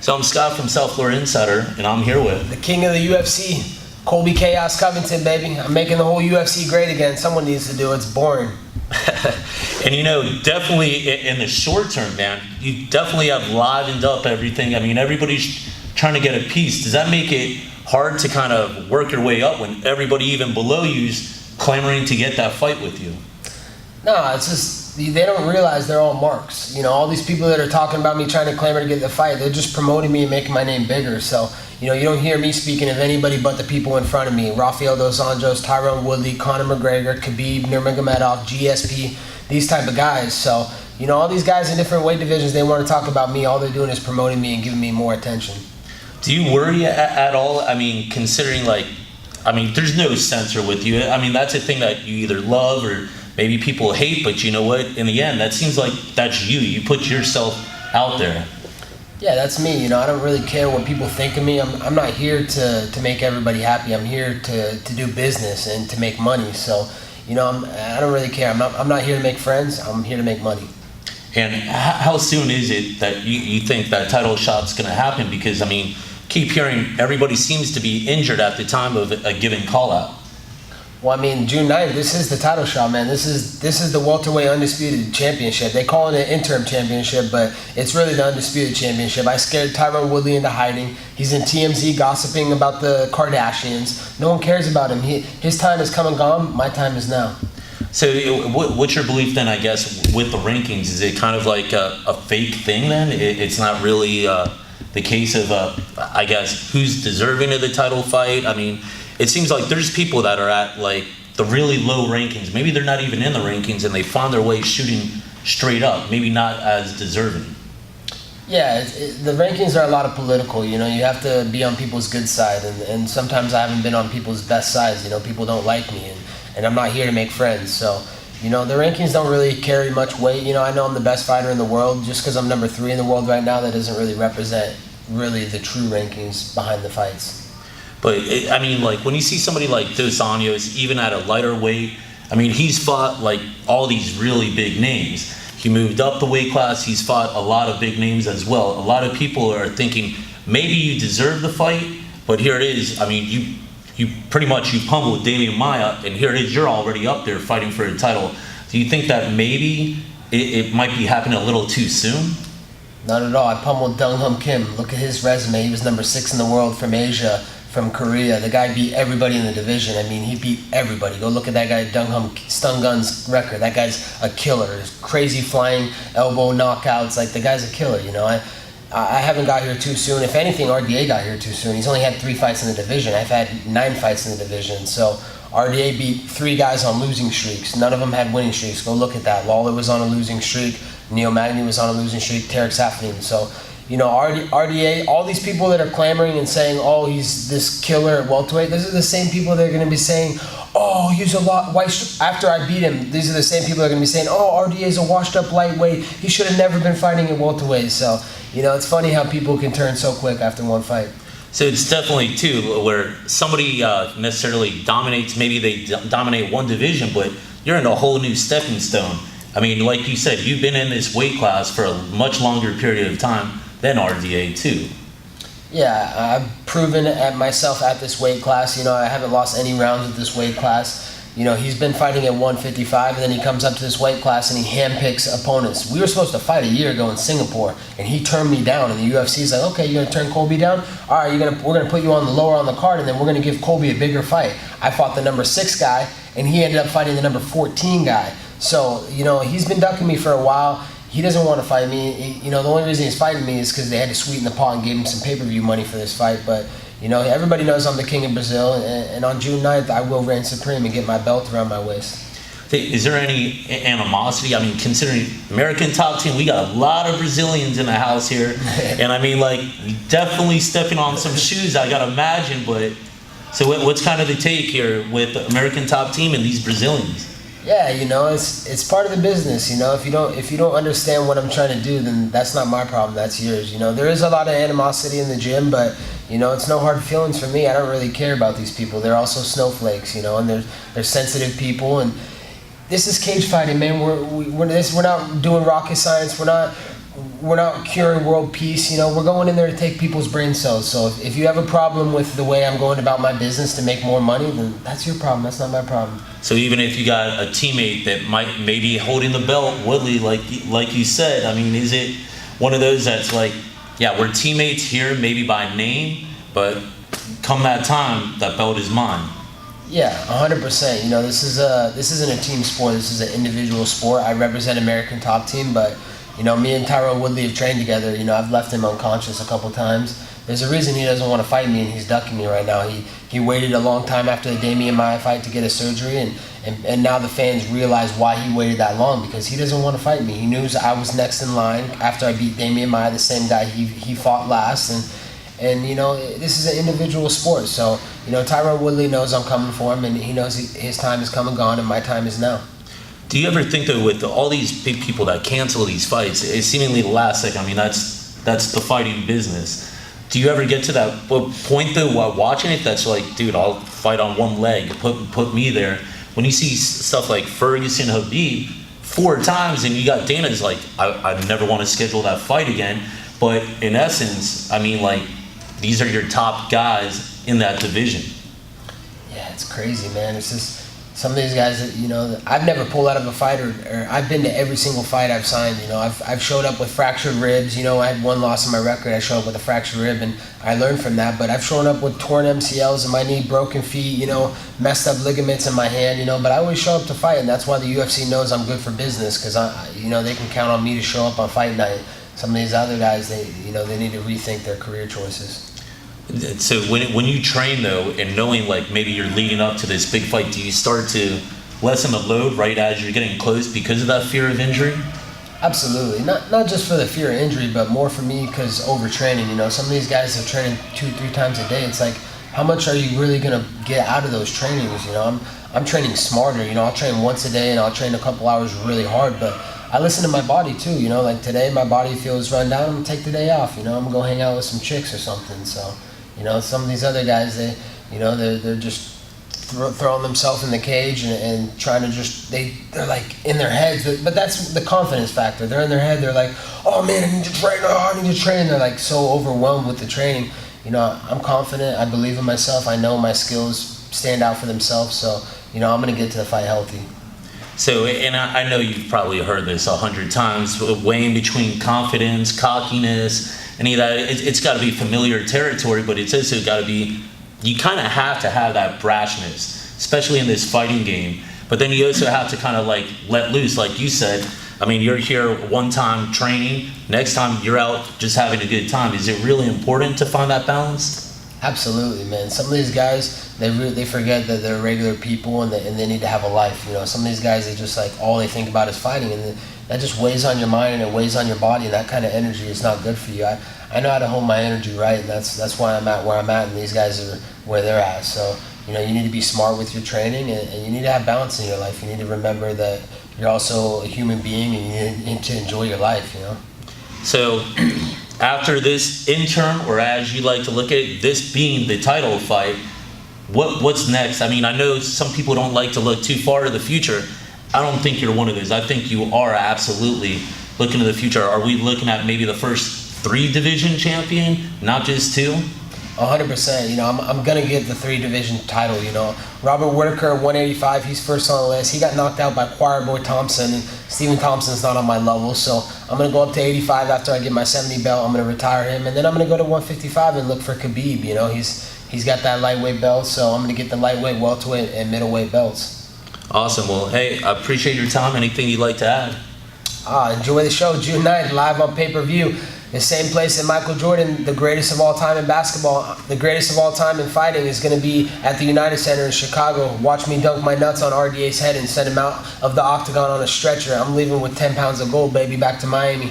So I'm Scott from South Florida Insider, and I'm here with the king of the UFC, Colby Covington, baby. I'm making the whole UFC great again. Someone needs to do it. It's boring. And definitely in the short term, man, you definitely have livened up everything. I mean, everybody's trying to get a piece. Does that make it hard to kind of work your way up when everybody even below you's clamoring to get that fight with you? No, it's just they don't realize they're all marks. All these people that are talking about me trying to clamor to get the fight, they're just promoting me and making my name bigger. So, you don't hear me speaking of anybody but the people in front of me. Rafael dos Anjos, Tyron Woodley, Conor McGregor, Khabib Nurmagomedov, GSP, these type of guys. So, all these guys in different weight divisions, they want to talk about me. All they're doing is promoting me and giving me more attention. Do you worry at all? I mean, considering there's no censor with you. I mean, that's a thing that you either love or maybe people hate, but you know what? In the end, that seems like that's you. You put yourself out there. Yeah, that's me. I don't really care what people think of me. I'm not here to make everybody happy. I'm here to do business and to make money. So, I don't really care. I'm not here to make friends. I'm here to make money. And how soon is it that you think that title shot's going to happen? Because, keep hearing everybody seems to be injured at the time of a given call-out. Well, June 9th, this is the title shot, man. This is the welterweight undisputed championship. They call it an interim championship, but it's really the undisputed championship. I scared Tyron Woodley into hiding. He's in TMZ gossiping about the Kardashians. No one cares about him. His time has come and gone. My time is now. So what's your belief then, I guess, with the rankings? Is it kind of like a fake thing then? It's not really the case of, I guess, who's deserving of the title fight? It seems like there's people that are at the really low rankings. Maybe they're not even in the rankings and they found their way shooting straight up, maybe not as deserving. Yeah, the rankings are a lot of political. You have to be on people's good side, and sometimes I haven't been on people's best sides. People don't like me, and I'm not here to make friends. So, the rankings don't really carry much weight. I know I'm the best fighter in the world. Just because I'm number 3 in the world right now, that doesn't really represent the true rankings behind the fights. But, when you see somebody like Dos Anjos, even at a lighter weight, he's fought, all these really big names. He moved up the weight class. He's fought a lot of big names as well. A lot of people are thinking, maybe you deserve the fight, but here it is. You pretty much, you pummeled Damian Maia, and here it is. You're already up there fighting for a title. Do you think that maybe it might be happening a little too soon? Not at all. I pummeled Dong Hum Kim. Look at his resume. He was number 6 in the world from Asia. From Korea. The guy beat everybody in the division. He beat everybody. Go look at that guy, Dong Hum Stun Gun's record. That guy's a killer. Crazy flying elbow knockouts. The guy's a killer, I haven't got here too soon. If anything, RDA got here too soon. He's only had 3 fights in the division. I've had 9 fights in the division. So RDA beat 3 guys on losing streaks. None of them had winning streaks. Go look at that. Lawler was on a losing streak. Neil Magny was on a losing streak. Tarek Safin. So, RDA, all these people that are clamoring and saying, oh, he's this killer at welterweight, these are the same people that are going to be saying, oh, he's a after I beat him, these are the same people that are going to be saying, oh, RDA's a washed up lightweight, he should have never been fighting at welterweight. So, it's funny how people can turn so quick after one fight. So it's definitely, too, where somebody necessarily dominates, maybe they dominate one division, but you're in a whole new stepping stone. Like you said, you've been in this weight class for a much longer period of time than RDA too. Yeah, I've proven at myself at this weight class. I haven't lost any rounds at this weight class. He's been fighting at 155, and then he comes up to this weight class and he handpicks opponents. We were supposed to fight a year ago in Singapore, and he turned me down. And the UFC's like, okay, you're gonna turn Colby down? All right, we're gonna put you on the lower on the card, and then we're gonna give Colby a bigger fight. I fought the number 6 guy, and he ended up fighting the number 14 guy. So he's been ducking me for a while. He doesn't want to fight me. The only reason he's fighting me is because they had to sweeten the pot and give him some pay-per-view money for this fight. But, everybody knows I'm the king of Brazil. And on June 9th, I will reign supreme and get my belt around my waist. Is there any animosity? Considering American Top Team, we got a lot of Brazilians in the house here. And definitely stepping on some shoes, I got to imagine. But so what's kind of the take here with American Top Team and these Brazilians? Yeah, it's part of the business. If you don't understand what I'm trying to do, then that's not my problem. That's yours. There is a lot of animosity in the gym, but it's no hard feelings for me. I don't really care about these people. They're also snowflakes, and they're sensitive people. And this is cage fighting, man. We're not doing rocket science. We're not we're not curing world peace. We're going in there to take people's brain cells. So if you have a problem with the way I'm going about my business to make more money, then that's your problem. That's not my problem. So even if you got a teammate that might maybe holding the belt, Woodley, like you said, I mean, is it one of those that's like, yeah, we're teammates here, maybe by name, but come that time, that belt is mine. Yeah, 100%. This isn't a team sport. This is an individual sport. I represent American Top Team, but me and Tyron Woodley have trained together. I've left him unconscious a couple times. There's a reason he doesn't want to fight me, and he's ducking me right now. He waited a long time after the Damian Maia fight to get a surgery, and now the fans realize why he waited that long, because he doesn't want to fight me. He knew I was next in line after I beat Damian Maia, the same guy he fought last, and this is an individual sport. So Tyron Woodley knows I'm coming for him, and he knows his time is come and gone, and my time is now. Do you ever think though, with all these big people that cancel these fights, it's seemingly the last second? I mean, that's the fighting business. Do you ever get to that point though while watching it that's like, dude, I'll fight on one leg, put me there? When you see stuff like Ferguson, Habib 4 times, and you got Dana's like, I never want to schedule that fight again. But in essence, I mean, like, these are your top guys in that division. Yeah, it's crazy, man. It's just some of these guys that, I've never pulled out of a fight, or I've been to every single fight I've signed. I've showed up with fractured ribs. I had 1 loss in my record. I showed up with a fractured rib, and I learned from that. But I've shown up with torn MCLs in my knee, broken feet, messed up ligaments in my hand, But I always show up to fight, and that's why the UFC knows I'm good for business, because they can count on me to show up on fight night. Some of these other guys, they need to rethink their career choices. So when you train though, and knowing like maybe you're leading up to this big fight, do you start to lessen the load right as you're getting close because of that fear of injury? Absolutely. Not just for the fear of injury, but more for me because overtraining. Some of these guys are training 2-3 times a day. It's like, how much are you really gonna get out of those trainings? I'm training smarter. I'll train once a day, and I'll train a couple hours really hard, but I listen to my body too. Like today my body feels run down, I'm gonna take the day off. I'm gonna go hang out with some chicks or something. So some of these other guys, they're just throwing themselves in the cage and trying to they're like in their heads, but that's the confidence factor. They're in their head, they're like, oh man, I need to train, I need to train. They're like so overwhelmed with the training. I'm confident, I believe in myself, I know my skills stand out for themselves, so I'm gonna get to the fight healthy. So, and I know you've probably heard this 100 times, weighing between confidence, cockiness, any of that, it's got to be familiar territory, but it's also got to be, you kind of have to have that brashness, especially in this fighting game. But then you also have to kind of like let loose, like you said. I mean, you're here one time training, next time you're out just having a good time. Is it really important to find that balance? Absolutely, man. Some of these guys, they forget that they're regular people, and they need to have a life. Some of these guys, they just like, all they think about is fighting, and that just weighs on your mind and it weighs on your body, and that kind of energy is not good for you. I know how to hold my energy right, and that's why I'm at where I'm at, and these guys are where they're at. So you need to be smart with your training, and you need to have balance in your life. You need to remember that you're also a human being, and you need to enjoy your life. So after this interim, or as you like to look at it, this being the title fight, what's next? I mean, I know some people don't like to look too far to the future. I don't think you're one of those. I think you are absolutely looking to the future. Are we looking at maybe the first 3 division champion, not just 2? 100%. I'm gonna get the 3 division title. Robert Whitaker, 185. He's first on the list. He got knocked out by Choir Boy Thompson, and Stephen Thompson's not on my level. So I'm gonna go up to 85 after I get my 70 belt. I'm gonna retire him, and then I'm gonna go to 155 and look for Khabib. He's got that lightweight belt, so I'm gonna get the lightweight, welterweight, and middleweight belts. Awesome. Well, hey, I appreciate your time. Anything you'd like to add? Enjoy the show, June 9th, live on pay-per-view. The same place that Michael Jordan, the greatest of all time in basketball, the greatest of all time in fighting, is going to be at the United Center in Chicago. Watch me dunk my nuts on RDA's head and send him out of the octagon on a stretcher. I'm leaving with 10 pounds of gold, baby, back to Miami.